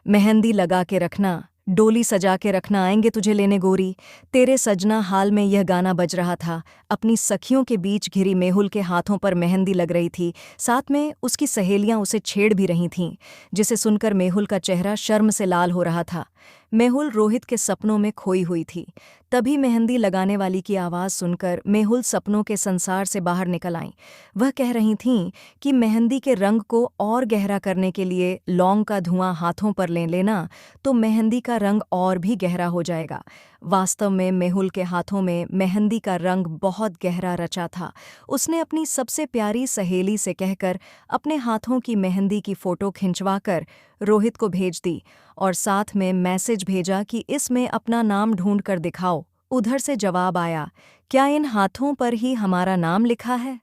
मेहंदी लगा के रखना, डोली सजा के रखना, आएंगे तुझे लेने गोरी। तेरे सजना हाल में यह गाना बज रहा था। अपनी सखियों के बीच घिरी मेहुल के हाथों पर मेहंदी लग रही थी, साथ में उसकी सहेलियां उसे छेड़ भी रही थीं, जिसे सुनकर मेहुल का चेहरा शर्म से लाल हो रहा था। मेहुल रोहित के सपनों में खोई हुई थी। तभी मेहंदी लगाने वाली की आवाज़ सुनकर मेहुल सपनों के संसार से बाहर निकल आईं। वह कह रही थीं कि मेहंदी के रंग को और गहरा करने के लिए लौंग का धुआं हाथों पर ले लेना तो मेहंदी का रंग और भी गहरा हो जाएगा। वास्तव में मेहुल के हाथों में मेहंदी का रंग बहुत गहरा रचा था। उसने अपनी सबसे प्यारी सहेली से कहकर अपने हाथों की मेहंदी की फोटो खिंचवाकर रोहित को भेज दी और साथ में मैसेज भेजा कि इसमें अपना नाम ढूंढ कर दिखाओ। उधर से जवाब आया, क्या इन हाथों पर ही हमारा नाम लिखा है?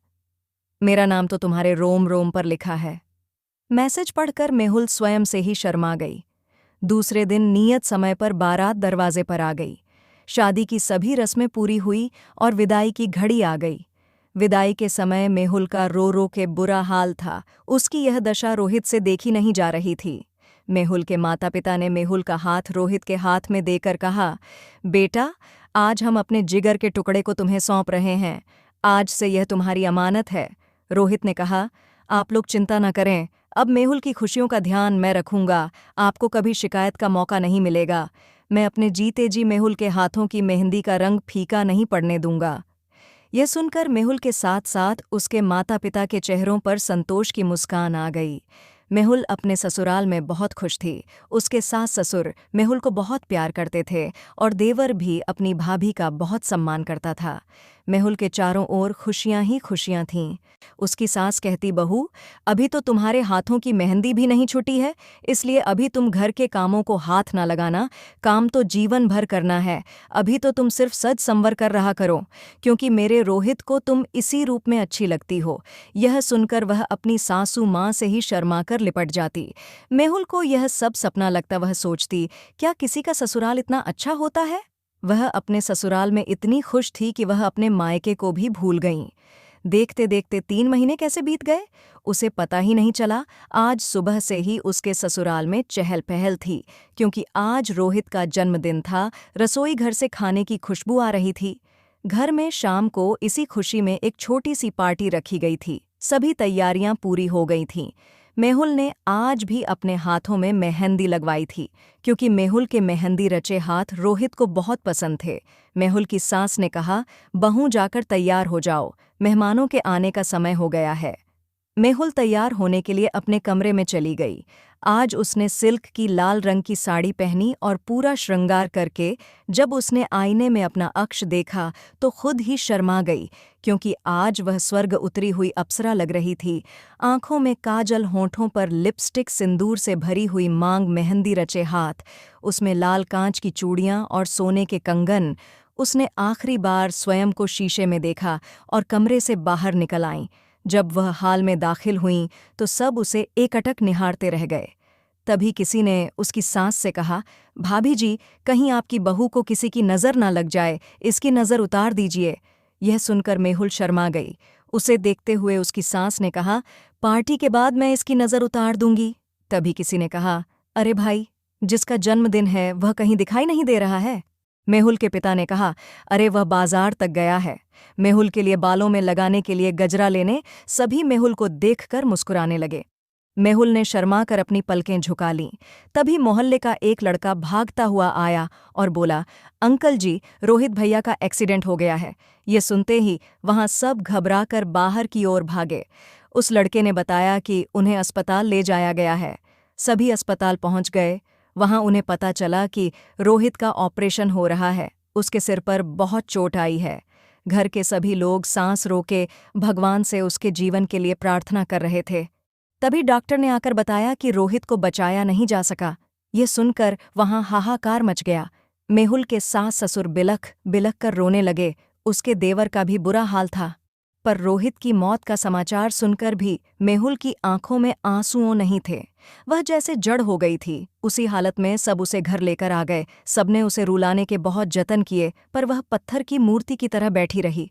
मेरा नाम तो तुम्हारे रोम रोम पर लिखा है। मैसेज पढ़कर मेहुल स्वयं से ही शर्मा गई। दूसरे दिन नियत समय पर बारात दरवाजे पर आ गई। शादी की सभी रस्में पूरी हुई और विदाई की घड़ी आ गई। विदाई के समय मेहुल का रो रो के बुरा हाल था। उसकी यह दशा रोहित से देखी नहीं जा रही थी। मेहुल के माता पिता ने मेहुल का हाथ रोहित के हाथ में देकर कहा, बेटा, आज हम अपने जिगर के टुकड़े को तुम्हें सौंप रहे हैं। आज से यह तुम्हारी अमानत है। रोहित ने कहा, आप लोग चिंता न करें, अब मेहुल की खुशियों का ध्यान मैं रखूंगा। आपको कभी शिकायत का मौका नहीं मिलेगा। मैं अपने जीते जी मेहुल के हाथों की मेहंदी का रंग फीका नहीं पड़ने दूंगा। यह सुनकर मेहुल के साथ साथ उसके माता पिता के चेहरों पर संतोष की मुस्कान आ गई। मेहुल अपने ससुराल में बहुत खुश थी। उसके सास ससुर मेहुल को बहुत प्यार करते थे और देवर भी अपनी भाभी का बहुत सम्मान करता था। मेहुल के चारों ओर खुशियां ही खुशियां थीं। उसकी सास कहती, बहू, अभी तो तुम्हारे हाथों की मेहंदी भी नहीं छूटी है, इसलिए अभी तुम घर के कामों को हाथ ना लगाना। काम तो जीवन भर करना है। अभी तो तुम सिर्फ सज संवर कर रहा करो, क्योंकि मेरे रोहित को तुम इसी रूप में अच्छी लगती हो। यह सुनकर वह अपनी सासू माँ से ही शर्माकर लिपट जाती। मेहुल को यह सब सपना लगता। वह सोचती, क्या किसी का ससुराल इतना अच्छा होता है? वह अपने ससुराल में इतनी खुश थी कि वह अपने मायके को भी भूल गईं। देखते देखते 3 महीने कैसे बीत गए, उसे पता ही नहीं चला। आज सुबह से ही उसके ससुराल में चहल पहल थी, क्योंकि आज रोहित का जन्मदिन था। रसोई घर से खाने की खुशबू आ रही थी। घर में शाम को इसी खुशी में एक छोटी सी पार्टी रखी गई थी। सभी तैयारियां पूरी हो गई थीं। मेहुल ने आज भी अपने हाथों में मेहंदी लगवाई थी, क्योंकि मेहुल के मेहंदी रचे हाथ रोहित को बहुत पसंद थे। मेहुल की सास ने कहा, बहू, जाकर तैयार हो जाओ, मेहमानों के आने का समय हो गया है। मेहुल तैयार होने के लिए अपने कमरे में चली गई। आज उसने सिल्क की लाल रंग की साड़ी पहनी और पूरा श्रृंगार करके जब उसने आईने में अपना अक्ष देखा तो खुद ही शर्मा गई, क्योंकि आज वह स्वर्ग उतरी हुई अप्सरा लग रही थी। आंखों में काजल, होंठों पर लिपस्टिक, सिंदूर से भरी हुई मांग, मेहंदी रचे हाथ, उसमें लाल कांच की चूड़ियां और सोने के कंगन। उसने आखिरी बार स्वयं को शीशे में देखा और कमरे से बाहर निकल आईं। जब वह हाल में दाखिल हुईं तो सब उसे एकटक निहारते रह गए। तभी किसी ने उसकी सास से कहा, भाभी जी, कहीं आपकी बहू को किसी की नज़र ना लग जाए, इसकी नज़र उतार दीजिए। यह सुनकर मेहुल शर्मा गई। उसे देखते हुए उसकी सास ने कहा, पार्टी के बाद मैं इसकी नज़र उतार दूंगी। तभी किसी ने कहा, अरे भाई, जिसका जन्मदिन है वह कहीं दिखाई नहीं दे रहा है। मेहुल के पिता ने कहा, अरे वह बाजार तक गया है, मेहुल के लिए बालों में लगाने के लिए गजरा लेने। सभी मेहुल को देखकर मुस्कुराने लगे। मेहुल ने शर्मा कर अपनी पलकें झुका लीं। तभी मोहल्ले का एक लड़का भागता हुआ आया और बोला, अंकल जी, रोहित भैया का एक्सीडेंट हो गया है। ये सुनते ही वहां सब घबराकर बाहर की ओर भागे। उस लड़के ने बताया कि उन्हें अस्पताल ले जाया गया है। सभी अस्पताल पहुंच गए। वहां उन्हें पता चला कि रोहित का ऑपरेशन हो रहा है। उसके सिर पर बहुत चोट आई है। घर के सभी लोग सांस रोके भगवान से उसके जीवन के लिए प्रार्थना कर रहे थे। तभी डॉक्टर ने आकर बताया कि रोहित को बचाया नहीं जा सका। ये सुनकर वहां हाहाकार मच गया। मेहुल के सास ससुर बिलख बिलख कर रोने लगे। उसके देवर का भी बुरा हाल था। पर रोहित की मौत का समाचार सुनकर भी मेहुल की आंखों में आंसुओं नहीं थे। वह जैसे जड़ हो गई थी। उसी हालत में सब उसे घर लेकर आ गए। सबने उसे रुलाने के बहुत जतन किए, पर वह पत्थर की मूर्ति की तरह बैठी रही।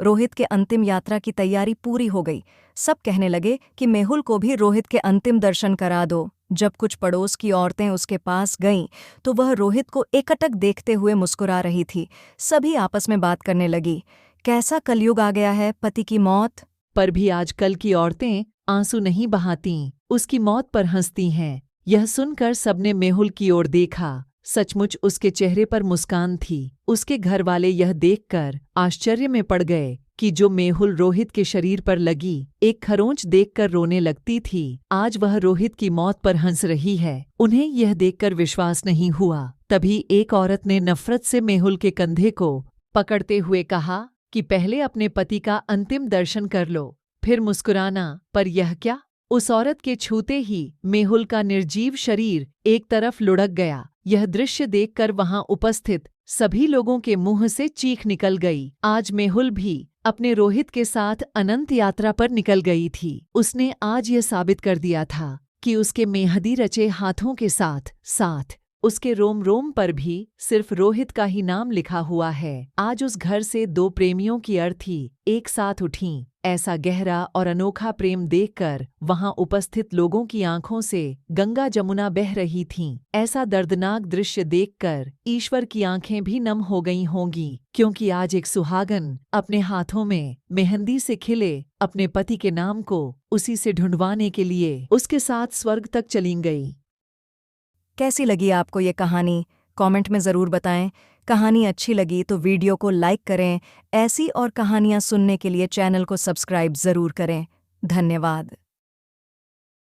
रोहित के अंतिम यात्रा की तैयारी पूरी हो गई। सब कहने लगे कि मेहुल को भी रोहित के अंतिम दर्शन करा दो। जब कुछ पड़ोस की औरतें उसके पास गईं तो वह रोहित को एकटक देखते हुए मुस्कुरा रही थी। सभी आपस में बात करने लगी, कैसा कलयुग आ गया है, पति की मौत। पर भी आजकल की औरतें आंसू नहीं बहातीं, उसकी मौत पर हंसती हैं। यह सुनकर सबने मेहुल की ओर देखा। सचमुच उसके चेहरे पर मुस्कान थी। उसके घर वाले यह देखकर आश्चर्य में पड़ गए कि जो मेहुल रोहित के शरीर पर लगी एक खरोंच देखकर रोने लगती थी, आज वह रोहित की मौत पर हंस रही है। उन्हें यह देखकर विश्वास नहीं हुआ। तभी एक औरत ने नफरत से मेहुल के कंधे को पकड़ते हुए कहा कि पहले अपने पति का अंतिम दर्शन कर लो, फिर मुस्कुराना। पर यह क्या? उस औरत के छूते ही मेहुल का निर्जीव शरीर एक तरफ लुढ़क गया। यह दृश्य देखकर वहां उपस्थित सभी लोगों के मुंह से चीख निकल गई। आज मेहुल भी अपने रोहित के साथ अनंत यात्रा पर निकल गई थी। उसने आज यह साबित कर दिया था कि उसके मेहंदी रचे हाथों के साथ साथ उसके रोम रोम पर भी सिर्फ रोहित का ही नाम लिखा हुआ है। आज उस घर से दो प्रेमियों की अर्थी एक साथ उठीं। ऐसा गहरा और अनोखा प्रेम देखकर वहां उपस्थित लोगों की आंखों से गंगा जमुना बह रही थीं। ऐसा दर्दनाक दृश्य देखकर ईश्वर की आंखें भी नम हो गई होंगी, क्योंकि आज एक सुहागन अपने हाथों में मेहंदी से खिले अपने पति के नाम को उसी से ढूंढवाने के लिए उसके साथ स्वर्ग तक चली गई। कैसी लगी आपको ये कहानी? कमेंट में ज़रूर बताएं। कहानी अच्छी लगी तो वीडियो को लाइक करें। ऐसी और कहानियाँ सुनने के लिए चैनल को सब्सक्राइब ज़रूर करें। धन्यवाद।